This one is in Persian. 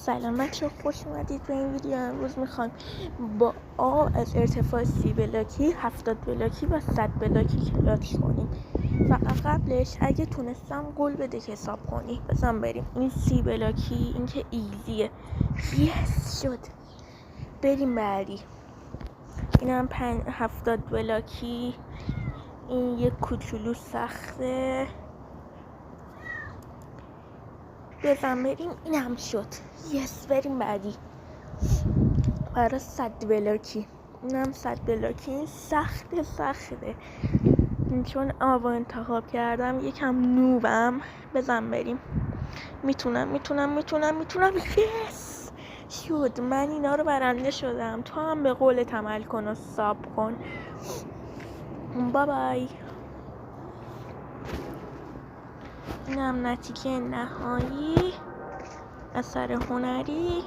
سلام بچه، خوش اومدید به این ویدیو. امروز میخوایم با آب از ارتفاع 30 بلاکی 70 بلاکی و 100 بلاکی کلاچ کنیم. فقط قبلش اگه تونستم قول بده که حساب کنی. بزن بریم. این 30 بلاکی این که ایزیه. یس شد. بریم بعدی. اینم 70 بلاکی. این یک کوچولو سخته. بزن بریم. این هم شد. یس. بریم بعدی. برای 100 بلاکی. اینم 100 بلاکی. این سخته چون آوا انتخاب کردم. یکم نوبم. بزن بریم. میتونم. یس شد. من اینا رو برنده شدم. تو هم به قولت عمل کن و ساب کن. بای. اینم نتیجه نهایی اثر هنری.